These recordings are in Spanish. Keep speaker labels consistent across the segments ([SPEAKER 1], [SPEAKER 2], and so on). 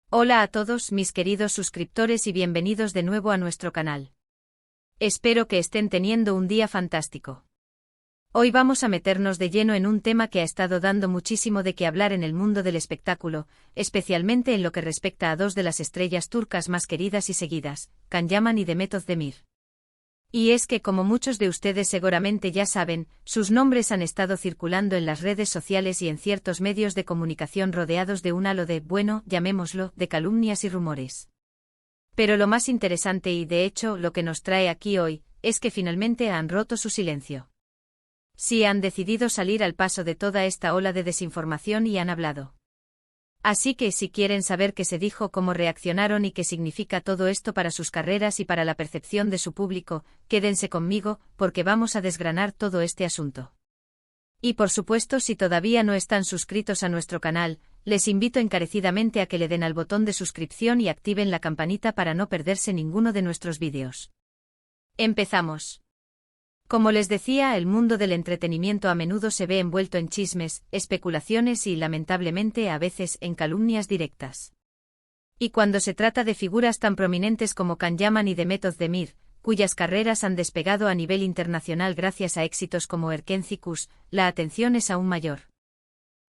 [SPEAKER 1] Hola a todos mis queridos suscriptores y bienvenidos de nuevo a nuestro canal. Espero que estén teniendo un día fantástico. Hoy vamos a meternos de lleno en un tema que ha estado dando muchísimo de qué hablar en el mundo del espectáculo, especialmente en lo que respecta a dos de las estrellas turcas más queridas y seguidas, Can Yaman y Demet Özdemir. Y es que, como muchos de ustedes seguramente ya saben, sus nombres han estado circulando en las redes sociales y en ciertos medios de comunicación rodeados de un halo de, bueno, llamémoslo, de calumnias y rumores. Pero lo más interesante y de hecho lo que nos trae aquí hoy, es que finalmente han roto su silencio. Sí, han decidido salir al paso de toda esta ola de desinformación y han hablado. Así que si quieren saber qué se dijo, cómo reaccionaron y qué significa todo esto para sus carreras y para la percepción de su público, quédense conmigo, porque vamos a desgranar todo este asunto. Y por supuesto, si todavía no están suscritos a nuestro canal, les invito encarecidamente a que le den al botón de suscripción y activen la campanita para no perderse ninguno de nuestros vídeos. Empezamos. Como les decía, el mundo del entretenimiento a menudo se ve envuelto en chismes, especulaciones y, lamentablemente, a veces en calumnias directas. Y cuando se trata de figuras tan prominentes como Can Yaman y Demet Özdemir, cuyas carreras han despegado a nivel internacional gracias a éxitos como Erkenci, la atención es aún mayor.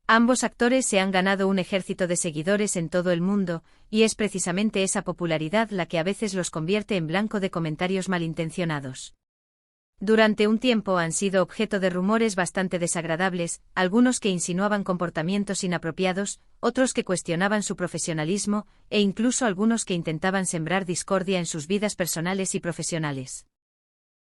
[SPEAKER 1] Ambos actores se han ganado un ejército de seguidores en todo el mundo, y es precisamente esa popularidad la que a veces los convierte en blanco de comentarios malintencionados. Durante un tiempo han sido objeto de rumores bastante desagradables, algunos que insinuaban comportamientos inapropiados, otros que cuestionaban su profesionalismo, e incluso algunos que intentaban sembrar discordia en sus vidas personales y profesionales.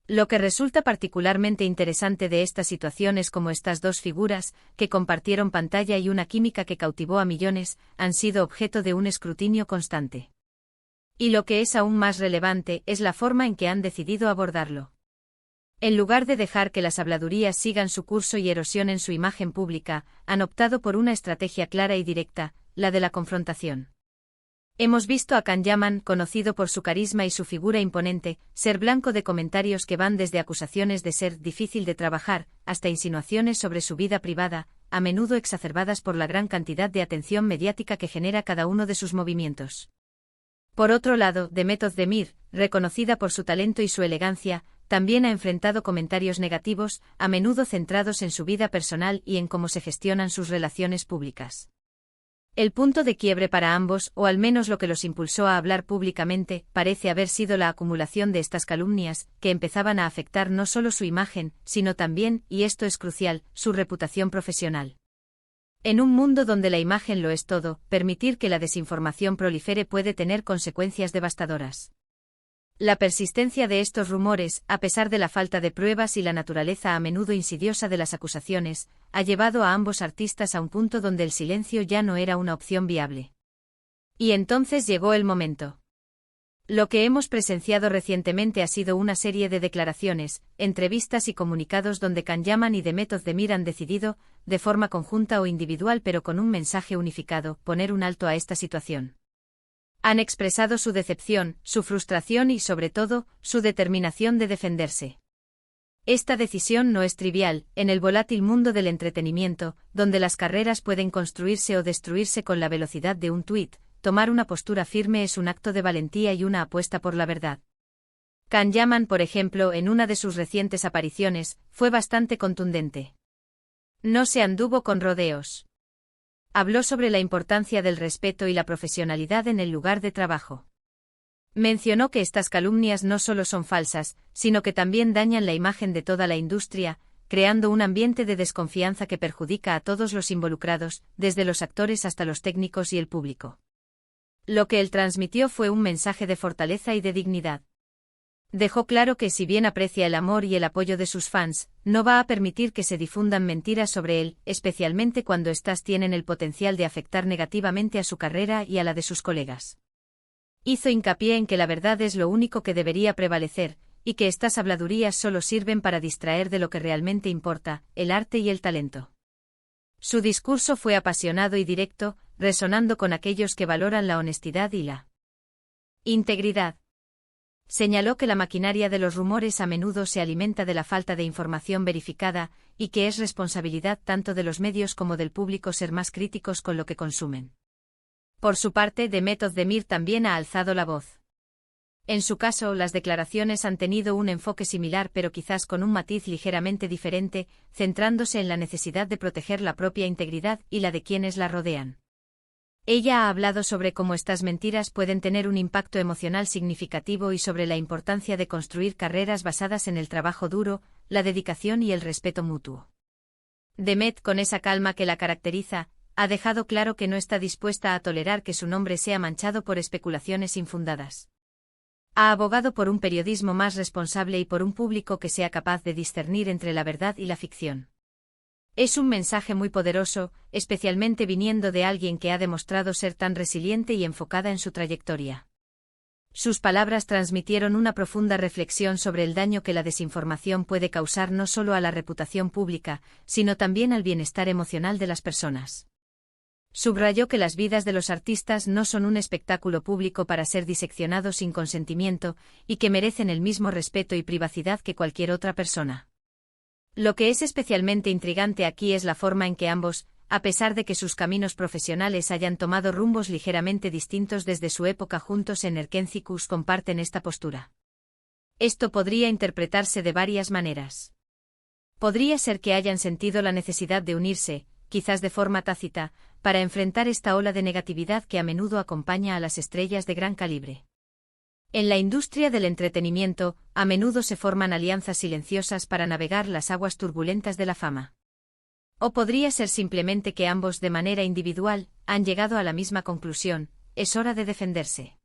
[SPEAKER 1] Lo que resulta particularmente interesante de esta situación es cómo estas dos figuras, que compartieron pantalla y una química que cautivó a millones, han sido objeto de un escrutinio constante. Y lo que es aún más relevante es la forma en que han decidido abordarlo. En lugar de dejar que las habladurías sigan su curso y erosionen su imagen pública, han optado por una estrategia clara y directa, la de la confrontación. Hemos visto a Can Yaman, conocido por su carisma y su figura imponente, ser blanco de comentarios que van desde acusaciones de ser difícil de trabajar, hasta insinuaciones sobre su vida privada, a menudo exacerbadas por la gran cantidad de atención mediática que genera cada uno de sus movimientos. Por otro lado, Demet Özdemir, reconocida por su talento y su elegancia, también ha enfrentado comentarios negativos, a menudo centrados en su vida personal y en cómo se gestionan sus relaciones públicas. El punto de quiebre para ambos, o al menos lo que los impulsó a hablar públicamente, parece haber sido la acumulación de estas calumnias, que empezaban a afectar no solo su imagen, sino también, y esto es crucial, su reputación profesional. En un mundo donde la imagen lo es todo, permitir que la desinformación prolifere puede tener consecuencias devastadoras. La persistencia de estos rumores, a pesar de la falta de pruebas y la naturaleza a menudo insidiosa de las acusaciones, ha llevado a ambos artistas a un punto donde el silencio ya no era una opción viable. Y entonces llegó el momento. Lo que hemos presenciado recientemente ha sido una serie de declaraciones, entrevistas y comunicados donde Can Yaman y Demet Özdemir han decidido, de forma conjunta o individual pero con un mensaje unificado, poner un alto a esta situación. Han expresado su decepción, su frustración y, sobre todo, su determinación de defenderse. Esta decisión no es trivial, en el volátil mundo del entretenimiento, donde las carreras pueden construirse o destruirse con la velocidad de un tuit, tomar una postura firme es un acto de valentía y una apuesta por la verdad. Can Yaman, por ejemplo, en una de sus recientes apariciones, fue bastante contundente. No se anduvo con rodeos. Habló sobre la importancia del respeto y la profesionalidad en el lugar de trabajo. Mencionó que estas calumnias no solo son falsas, sino que también dañan la imagen de toda la industria, creando un ambiente de desconfianza que perjudica a todos los involucrados, desde los actores hasta los técnicos y el público. Lo que él transmitió fue un mensaje de fortaleza y de dignidad. Dejó claro que si bien aprecia el amor y el apoyo de sus fans, no va a permitir que se difundan mentiras sobre él, especialmente cuando éstas tienen el potencial de afectar negativamente a su carrera y a la de sus colegas. Hizo hincapié en que la verdad es lo único que debería prevalecer, y que estas habladurías solo sirven para distraer de lo que realmente importa, el arte y el talento. Su discurso fue apasionado y directo, resonando con aquellos que valoran la honestidad y la integridad. Señaló que la maquinaria de los rumores a menudo se alimenta de la falta de información verificada, y que es responsabilidad tanto de los medios como del público ser más críticos con lo que consumen. Por su parte, Demet Özdemir también ha alzado la voz. En su caso, las declaraciones han tenido un enfoque similar pero quizás con un matiz ligeramente diferente, centrándose en la necesidad de proteger la propia integridad y la de quienes la rodean. Ella ha hablado sobre cómo estas mentiras pueden tener un impacto emocional significativo y sobre la importancia de construir carreras basadas en el trabajo duro, la dedicación y el respeto mutuo. Demet, con esa calma que la caracteriza, ha dejado claro que no está dispuesta a tolerar que su nombre sea manchado por especulaciones infundadas. Ha abogado por un periodismo más responsable y por un público que sea capaz de discernir entre la verdad y la ficción. Es un mensaje muy poderoso, especialmente viniendo de alguien que ha demostrado ser tan resiliente y enfocada en su trayectoria. Sus palabras transmitieron una profunda reflexión sobre el daño que la desinformación puede causar no solo a la reputación pública, sino también al bienestar emocional de las personas. Subrayó que las vidas de los artistas no son un espectáculo público para ser diseccionados sin consentimiento, y que merecen el mismo respeto y privacidad que cualquier otra persona. Lo que es especialmente intrigante aquí es la forma en que ambos, a pesar de que sus caminos profesionales hayan tomado rumbos ligeramente distintos desde su época juntos en Erkencikus, comparten esta postura. Esto podría interpretarse de varias maneras. Podría ser que hayan sentido la necesidad de unirse, quizás de forma tácita, para enfrentar esta ola de negatividad que a menudo acompaña a las estrellas de gran calibre. En la industria del entretenimiento, a menudo se forman alianzas silenciosas para navegar las aguas turbulentas de la fama. O podría ser simplemente que ambos, de manera individual, han llegado a la misma conclusión: es hora de defenderse.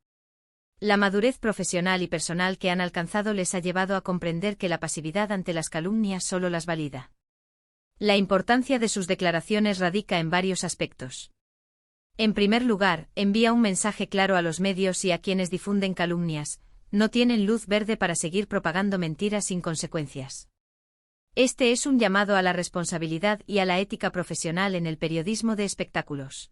[SPEAKER 1] La madurez profesional y personal que han alcanzado les ha llevado a comprender que la pasividad ante las calumnias solo las valida. La importancia de sus declaraciones radica en varios aspectos. En primer lugar, envía un mensaje claro a los medios y a quienes difunden calumnias: no tienen luz verde para seguir propagando mentiras sin consecuencias. Este es un llamado a la responsabilidad y a la ética profesional en el periodismo de espectáculos.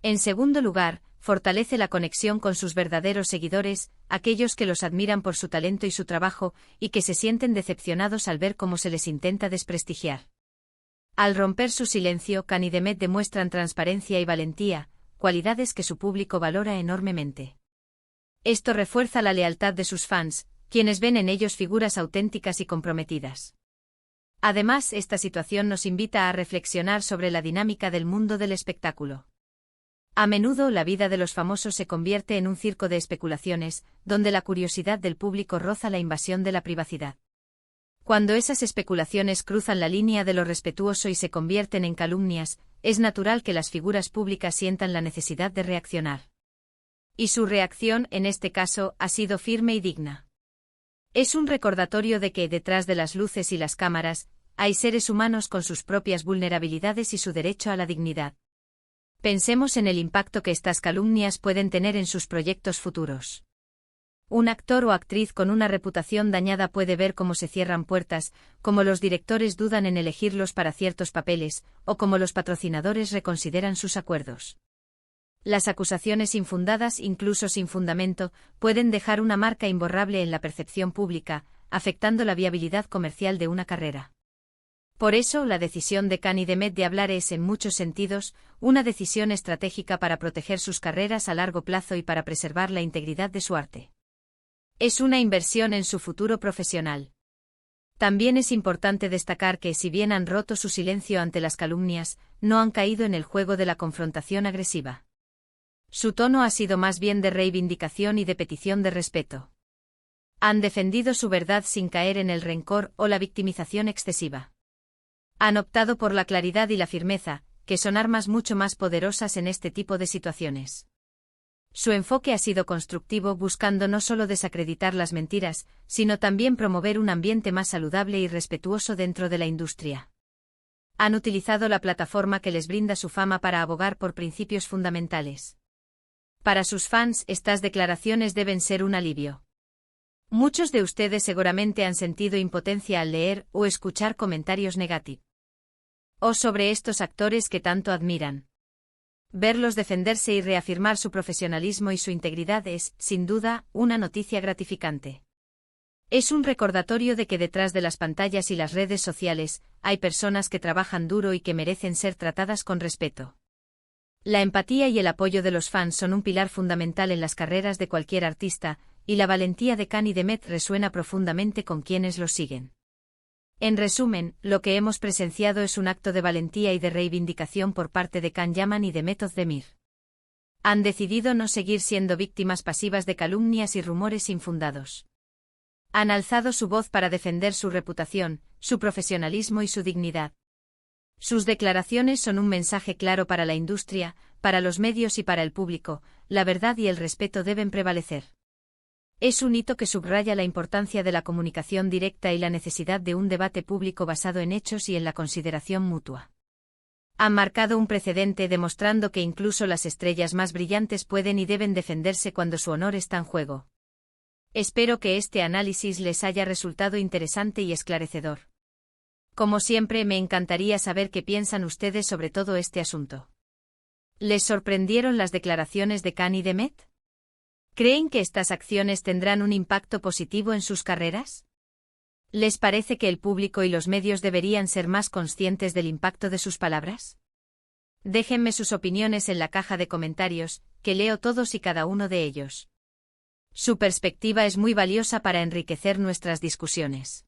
[SPEAKER 1] En segundo lugar, fortalece la conexión con sus verdaderos seguidores, aquellos que los admiran por su talento y su trabajo, y que se sienten decepcionados al ver cómo se les intenta desprestigiar. Al romper su silencio, Khan y Demet demuestran transparencia y valentía, cualidades que su público valora enormemente. Esto refuerza la lealtad de sus fans, quienes ven en ellos figuras auténticas y comprometidas. Además, esta situación nos invita a reflexionar sobre la dinámica del mundo del espectáculo. A menudo la vida de los famosos se convierte en un circo de especulaciones, donde la curiosidad del público roza la invasión de la privacidad. Cuando esas especulaciones cruzan la línea de lo respetuoso y se convierten en calumnias, es natural que las figuras públicas sientan la necesidad de reaccionar. Y su reacción, en este caso, ha sido firme y digna. Es un recordatorio de que, detrás de las luces y las cámaras, hay seres humanos con sus propias vulnerabilidades y su derecho a la dignidad. Pensemos en el impacto que estas calumnias pueden tener en sus proyectos futuros. Un actor o actriz con una reputación dañada puede ver cómo se cierran puertas, cómo los directores dudan en elegirlos para ciertos papeles, o cómo los patrocinadores reconsideran sus acuerdos. Las acusaciones infundadas, incluso sin fundamento, pueden dejar una marca imborrable en la percepción pública, afectando la viabilidad comercial de una carrera. Por eso, la decisión de Khan y Demet de hablar es, en muchos sentidos, una decisión estratégica para proteger sus carreras a largo plazo y para preservar la integridad de su arte. Es una inversión en su futuro profesional. También es importante destacar que, si bien han roto su silencio ante las calumnias, no han caído en el juego de la confrontación agresiva. Su tono ha sido más bien de reivindicación y de petición de respeto. Han defendido su verdad sin caer en el rencor o la victimización excesiva. Han optado por la claridad y la firmeza, que son armas mucho más poderosas en este tipo de situaciones. Su enfoque ha sido constructivo, buscando no solo desacreditar las mentiras, sino también promover un ambiente más saludable y respetuoso dentro de la industria. Han utilizado la plataforma que les brinda su fama para abogar por principios fundamentales. Para sus fans, estas declaraciones deben ser un alivio. Muchos de ustedes seguramente han sentido impotencia al leer o escuchar comentarios negativos sobre estos actores que tanto admiran. Verlos defenderse y reafirmar su profesionalismo y su integridad es, sin duda, una noticia gratificante. Es un recordatorio de que detrás de las pantallas y las redes sociales, hay personas que trabajan duro y que merecen ser tratadas con respeto. La empatía y el apoyo de los fans son un pilar fundamental en las carreras de cualquier artista, y la valentía de Khan y de Met resuena profundamente con quienes los siguen. En resumen, lo que hemos presenciado es un acto de valentía y de reivindicación por parte de Can Yaman y de Met Özdemir. Han decidido no seguir siendo víctimas pasivas de calumnias y rumores infundados. Han alzado su voz para defender su reputación, su profesionalismo y su dignidad. Sus declaraciones son un mensaje claro para la industria, para los medios y para el público: la verdad y el respeto deben prevalecer. Es un hito que subraya la importancia de la comunicación directa y la necesidad de un debate público basado en hechos y en la consideración mutua. Han marcado un precedente demostrando que incluso las estrellas más brillantes pueden y deben defenderse cuando su honor está en juego. Espero que este análisis les haya resultado interesante y esclarecedor. Como siempre, me encantaría saber qué piensan ustedes sobre todo este asunto. ¿Les sorprendieron las declaraciones de Khan y de Met? ¿Creen que estas acciones tendrán un impacto positivo en sus carreras? ¿Les parece que el público y los medios deberían ser más conscientes del impacto de sus palabras? Déjenme sus opiniones en la caja de comentarios, que leo todos y cada uno de ellos. Su perspectiva es muy valiosa para enriquecer nuestras discusiones.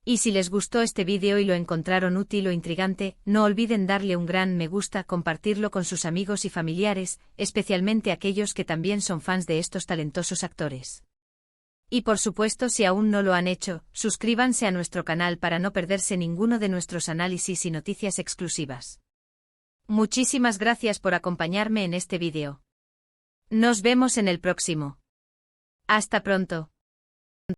[SPEAKER 1] Y si les gustó este vídeo y lo encontraron útil o intrigante, no olviden darle un gran me gusta, compartirlo con sus amigos y familiares, especialmente aquellos que también son fans de estos talentosos actores. Y por supuesto, si aún no lo han hecho, suscríbanse a nuestro canal para no perderse ninguno de nuestros análisis y noticias exclusivas. Muchísimas gracias por acompañarme en este vídeo. Nos vemos en el próximo. Hasta pronto.